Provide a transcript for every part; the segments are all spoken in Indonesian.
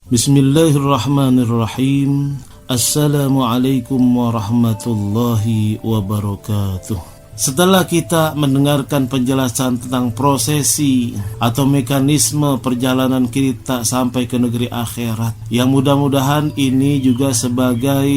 Bismillahirrahmanirrahim. Assalamualaikum warahmatullahi wabarakatuh. Setelah kita mendengarkan penjelasan tentang prosesi atau mekanisme perjalanan kita sampai ke negeri akhirat, yang mudah-mudahan ini juga sebagai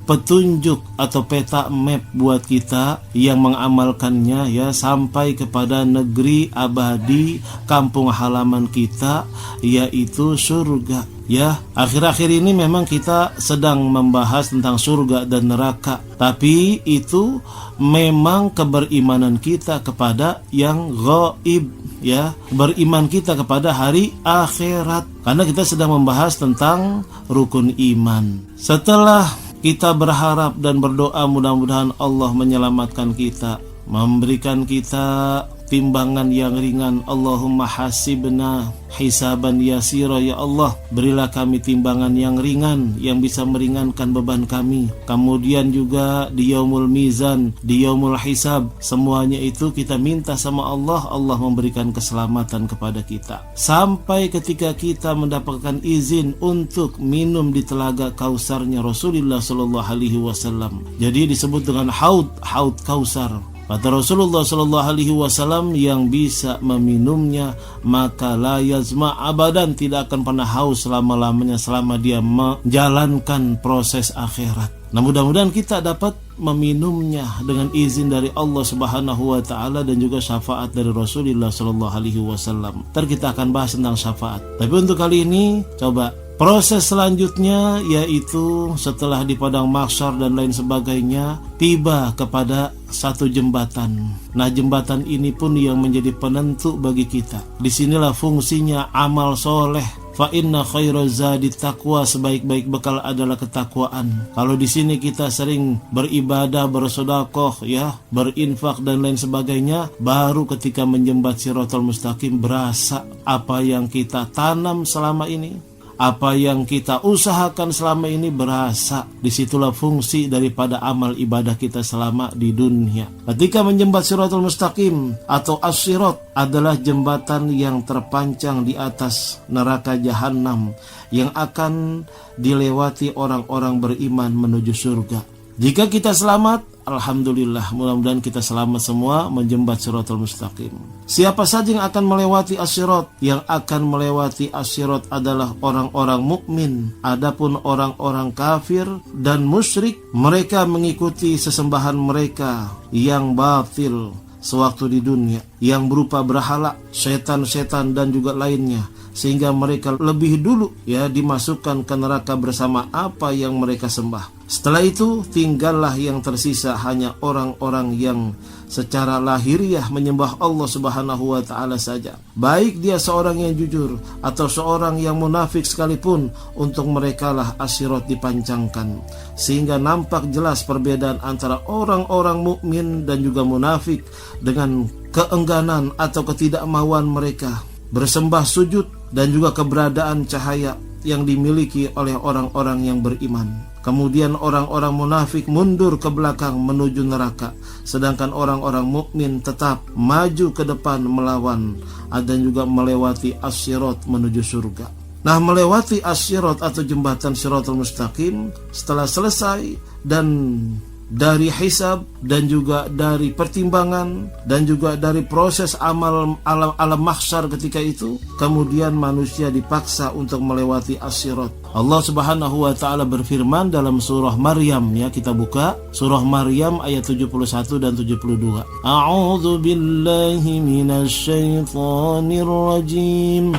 petunjuk atau peta map buat kita yang mengamalkannya ya, sampai kepada negeri abadi kampung halaman kita, yaitu surga. Ya, akhir-akhir ini memang kita sedang membahas tentang surga dan neraka, tapi itu memang keberimanan kita kepada yang gaib, ya, beriman kita kepada hari akhirat, karena kita sedang membahas tentang rukun iman. Setelah kita berharap dan berdoa mudah-mudahan Allah menyelamatkan kita, memberikan kita timbangan yang ringan. Allahumma hasibna hisaban yasira, ya Allah, berilah kami timbangan yang ringan yang bisa meringankan beban kami. Kemudian juga di yaumul mizan, di yaumul hisab, semuanya itu kita minta sama Allah, Allah memberikan keselamatan kepada kita sampai ketika kita mendapatkan izin untuk minum di telaga kausarnya Rasulullah sallallahu alaihi wasallam. Jadi disebut dengan haud kausar. Kata Rasulullah SAW, yang bisa meminumnya maka la yazma abadan, tidak akan pernah haus selama-lamanya selama dia menjalankan proses akhirat. Nah, mudah-mudahan kita dapat meminumnya dengan izin dari Allah Subhanahu wa taala dan juga syafaat dari Rasulullah SAW. Ntar kita akan bahas tentang syafaat. Tapi untuk kali ini coba proses selanjutnya, yaitu setelah di padang mahsyar dan lain sebagainya, tiba kepada satu jembatan. Nah, jembatan ini pun yang menjadi penentu bagi kita. Disinilah fungsinya amal soleh. Fa inna khairaz zadi taqwa, sebaik-baik bekal adalah ketakwaan. Kalau di sini kita sering beribadah, bersedekah, ya, berinfak dan lain sebagainya, baru ketika menjembat Shiratal Mustaqim berasa apa yang kita tanam selama ini, apa yang kita usahakan selama ini berasa. Disitulah fungsi daripada amal ibadah kita selama di dunia. Ketika menjembat Shiratal Mustaqim atau as-sirat adalah jembatan yang terpancang di atas neraka jahanam yang akan dilewati orang-orang beriman menuju surga. Jika kita selamat, alhamdulillah, mudah-mudahan kita selamat semua menjembat Shiratal Mustaqim. Siapa saja yang akan melewati as-sirat? Yang akan melewati as-sirat adalah orang-orang mukmin. Adapun orang-orang kafir dan musyrik, mereka mengikuti sesembahan mereka yang batil sewaktu di dunia, yang berupa berhala, setan-setan dan juga lainnya, sehingga mereka lebih dulu ya dimasukkan ke neraka bersama apa yang mereka sembah. Setelah itu tinggallah yang tersisa hanya orang-orang yang secara lahiriah menyembah Allah Subhanahu wa taala saja. Baik dia seorang yang jujur atau seorang yang munafik sekalipun, untuk merekalah as-sirat dipancangkan, sehingga nampak jelas perbedaan antara orang-orang mukmin dan juga munafik dengan keengganan atau ketidakmauan mereka bersembah sujud dan juga keberadaan cahaya yang dimiliki oleh orang-orang yang beriman. Kemudian orang-orang munafik mundur ke belakang menuju neraka, sedangkan orang-orang mukmin tetap maju ke depan melawan dan juga melewati as-sirat menuju surga. Nah, melewati as-sirat atau jembatan Shiratal Mustaqim, setelah selesai dan dari hisab dan juga dari pertimbangan dan juga dari proses amal alam mahsyar ketika itu, kemudian manusia dipaksa untuk melewati as-sirat. Allah Subhanahu wa taala berfirman dalam surah Maryam, ya, kita buka surah Maryam ayat 71 dan 72. A'udzu billahi minasyaitonir rajim.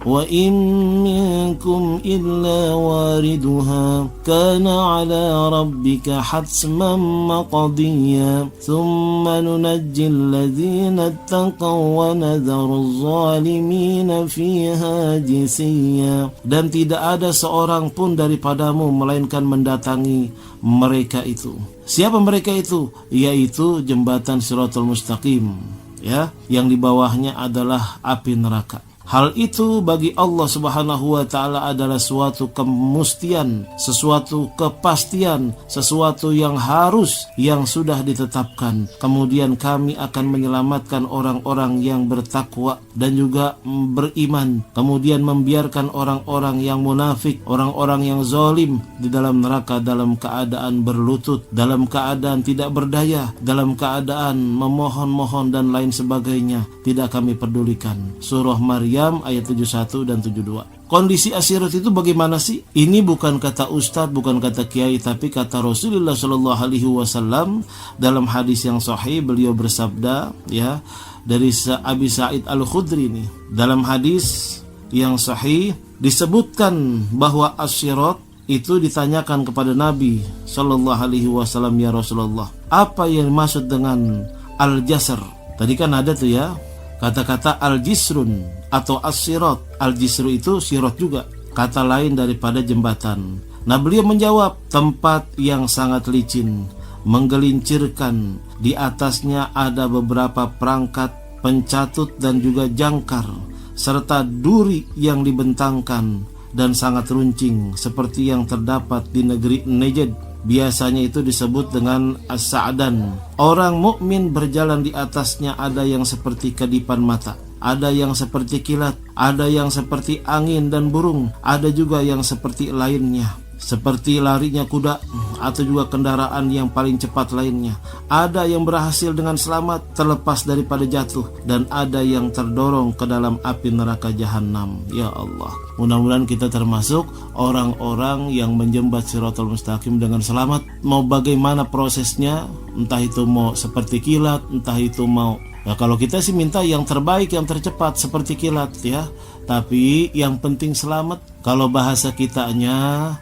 وَإِن مِّنكُمْ إِلَّا وَارِدُهَا كَانَ عَلَى رَبِّكَ حَتْمًا مَّقْضِيًّا ثُمَّ نُنَجِّي الَّذِينَ اتَّقَوْا وَنَذَرُ الظَّالِمِينَ فِيهَا جِثِيًّا. Dan tidak ada seorang pun daripadamu melainkan mendatangi mereka itu. Siapa mereka itu? Yaitu jembatan Shiratal Mustaqim, ya, yang di bawahnya adalah api neraka. Hal itu bagi Allah Subhanahu wa taala adalah suatu kemustian, sesuatu kepastian, sesuatu yang harus, yang sudah ditetapkan. Kemudian kami akan menyelamatkan orang-orang yang bertakwa dan juga beriman. Kemudian membiarkan orang-orang yang munafik, orang-orang yang zalim di dalam neraka dalam keadaan berlutut, dalam keadaan tidak berdaya, dalam keadaan memohon-mohon dan lain sebagainya. Tidak kami pedulikan. Surah Maryam ayat 71 dan 72. Kondisi asyirat itu bagaimana sih? Ini bukan kata ustadz, bukan kata kiai, tapi kata Rasulullah Shallallahu Alaihi Wasallam dalam hadis yang sahih. Beliau bersabda, ya, dari Abi Sa'id Al-Khudri ini. Dalam hadis yang sahih disebutkan bahwa asyirat itu ditanyakan kepada Nabi Shallallahu Alaihi Wasallam, ya Rasulullah, apa yang dimaksud dengan al-jasr? Tadi kan ada tuh ya kata-kata al-jisrun atau as-sirat. Al-jisru itu sirat juga, kata lain daripada jembatan. Nah, beliau menjawab, tempat yang sangat licin, menggelincirkan, di atasnya ada beberapa perangkat pencatut dan juga jangkar, serta duri yang dibentangkan dan sangat runcing, seperti yang terdapat di negeri Najd. Biasanya itu disebut dengan as-sa'dan. Orang mukmin berjalan di atasnya, ada yang seperti kedipan mata, ada yang seperti kilat, ada yang seperti angin dan burung, ada juga yang seperti lainnya, seperti larinya kuda atau juga kendaraan yang paling cepat lainnya. Ada yang berhasil dengan selamat terlepas daripada jatuh, dan ada yang terdorong ke dalam api neraka jahanam. Ya Allah, mudah-mudahan kita termasuk orang-orang yang menjembat Shiratal Mustaqim dengan selamat. Mau bagaimana prosesnya, entah itu mau seperti kilat, entah itu mau, ya kalau kita sih minta yang terbaik, yang tercepat seperti kilat ya, tapi yang penting selamat. Kalau bahasa kitanya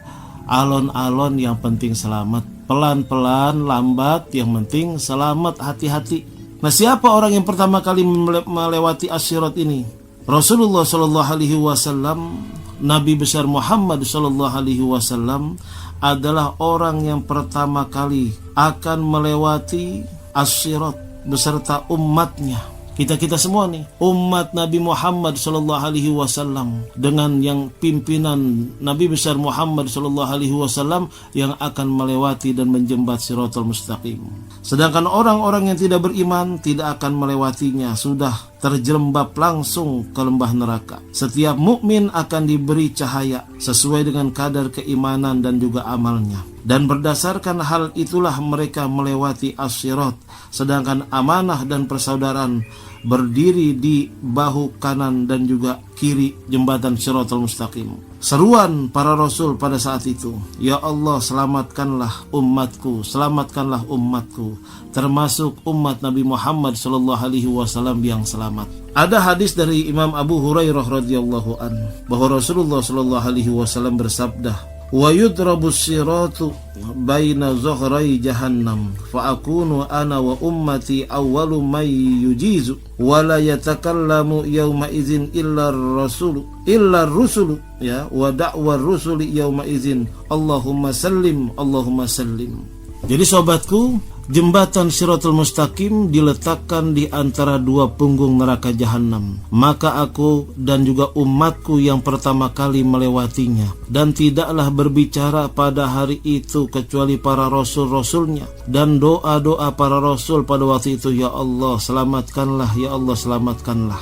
alon-alon, yang penting selamat. Pelan-pelan, lambat, yang penting selamat, hati-hati. Nah, siapa orang yang pertama kali melewati asyirat ini? Rasulullah Shallallahu Alaihi Wasallam, Nabi besar Muhammad Shallallahu Alaihi Wasallam adalah orang yang pertama kali akan melewati asyirat beserta umatnya. Kita semua nih, umat Nabi Muhammad Sallallahu Alaihi Wasallam, dengan yang pimpinan Nabi besar Muhammad Sallallahu Alaihi Wasallam yang akan melewati dan menjembat Shiratal Mustaqim. Sedangkan orang-orang yang tidak beriman tidak akan melewatinya, sudah terjerembab langsung ke lembah neraka. Setiap mukmin akan diberi cahaya sesuai dengan kadar keimanan dan juga amalnya. Dan berdasarkan hal itulah mereka melewati as-sirat. Sedangkan amanah dan persaudaraan berdiri di bahu kanan dan juga kiri jembatan Shiratal Mustaqim. Seruan para rasul pada saat itu, ya Allah, selamatkanlah umatku, selamatkanlah umatku, termasuk umat Nabi Muhammad sallallahu alaihi wasallam yang selamat. Ada hadis dari Imam Abu Hurairah radhiyallahu an bahwa Rasulullah sallallahu alaihi wasallam bersabda, wa yudrabu siratu baina zuhrai jahannam fa akunu ana wa ummati awwalu may yujizu wa la yatakallamu yawma idzin illa ar-rusulu ya wa da'wa ar-rusuli yawma idzin Allahumma sallim Allahumma sallim. Jadi sobatku, jembatan Shiratal Mustaqim diletakkan di antara dua punggung neraka jahanam. Maka aku dan juga umatku yang pertama kali melewatinya, dan tidaklah berbicara pada hari itu kecuali para rasul-rasulnya dan doa-doa para rasul pada waktu itu, ya Allah selamatkanlah, ya Allah selamatkanlah.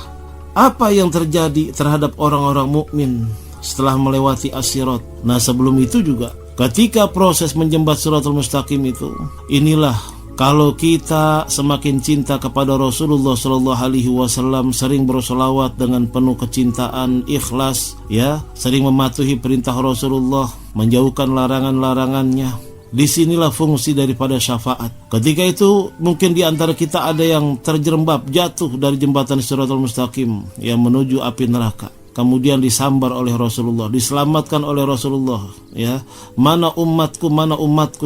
Apa yang terjadi terhadap orang-orang mukmin setelah melewati as-sirat? Nah, sebelum itu juga ketika proses menjembat Shiratal Mustaqim itu, inilah kalau kita semakin cinta kepada Rasulullah Shallallahu Alaihi Wasallam, sering bersolawat dengan penuh kecintaan, ikhlas, ya, sering mematuhi perintah Rasulullah, menjauhkan larangan-larangannya. Disinilah fungsi daripada syafaat. Ketika itu mungkin di antara kita ada yang terjerembab, jatuh dari jembatan Shiratal Mustaqim yang menuju api neraka. Kemudian disambar oleh Rasulullah, diselamatkan oleh Rasulullah, ya. Mana umatku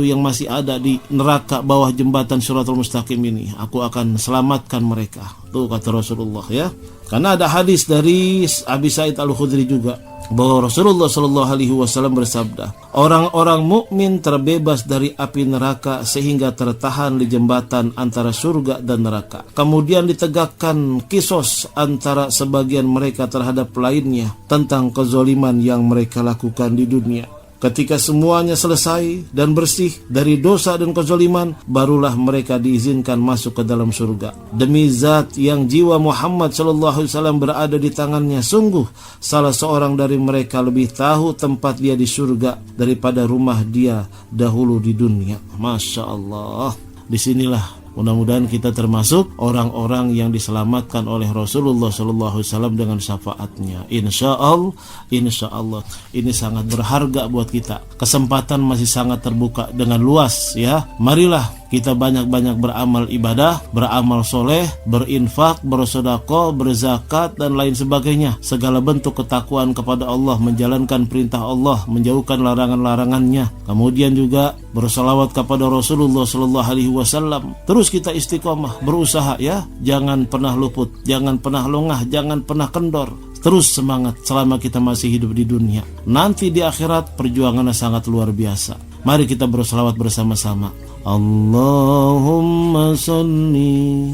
yang masih ada di neraka bawah jembatan Shiratal Mustaqim ini, aku akan selamatkan mereka. Tuh kata Rasulullah, ya. Karena ada hadis dari Abi Sa'id Al-Khudri juga, bahwa Rasulullah Shallallahu Alaihi Wasallam bersabda, orang-orang mukmin terbebas dari api neraka sehingga tertahan di jembatan antara surga dan neraka. Kemudian ditegakkan kisos antara sebagian mereka terhadap lainnya tentang kezaliman yang mereka lakukan di dunia. Ketika semuanya selesai dan bersih dari dosa dan kezaliman, barulah mereka diizinkan masuk ke dalam surga. Demi zat yang jiwa Muhammad SAW berada di tangannya, sungguh salah seorang dari mereka lebih tahu tempat dia di surga daripada rumah dia dahulu di dunia. Masya Allah. Disinilah mudah-mudahan kita termasuk orang-orang yang diselamatkan oleh Rasulullah SAW dengan syafaatnya. Insya Allah ini sangat berharga buat kita. Kesempatan masih sangat terbuka dengan luas ya. Marilah kita banyak-banyak beramal ibadah, beramal soleh, berinfak, bersedekah, berzakat, dan lain sebagainya. Segala bentuk ketakwaan kepada Allah, menjalankan perintah Allah, menjauhkan larangan-larangannya. Kemudian juga bersalawat kepada Rasulullah SAW. Terus kita istiqomah, berusaha ya. Jangan pernah luput, jangan pernah lengah, jangan pernah kendor. Terus semangat selama kita masih hidup di dunia. Nanti di akhirat perjuangannya sangat luar biasa. Mari kita bersalawat bersama-sama. Allahumma salli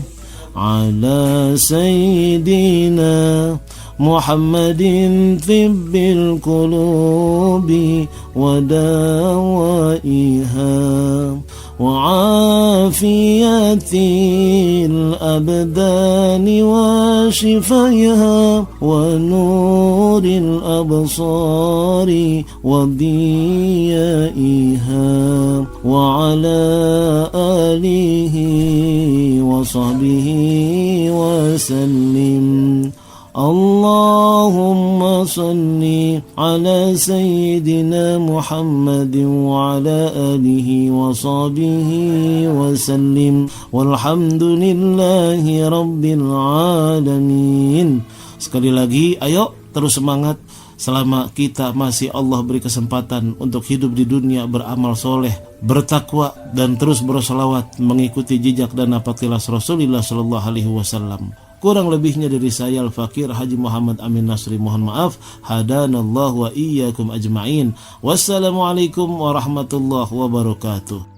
ala sayyidina Muhammadin tibbil qulubi wa dawaiha wa afiyatil abdani wa shifaiha wa nuril absari wa diyaiha wa ala alihi wa sahbihi wa sallim. Allahumma salli ala sayyidina Muhammadin wa ala alihi wa sahbihi wa sallim. Walhamdulillahi rabbil alamin. Sekali lagi, ayo terus semangat. Selama kita masih Allah beri kesempatan untuk hidup di dunia, beramal soleh, bertakwa, dan terus bersolawat mengikuti jejak dan napatilas Rasulullah Sallallahu Alaihi Wasallam. Kurang lebihnya dari saya Al-Fakir Haji Muhammad Amin Nasri, mohon maaf. Hadanallahu wa iyyakum ajma'in. Wassalamualaikum warahmatullahi wabarakatuh.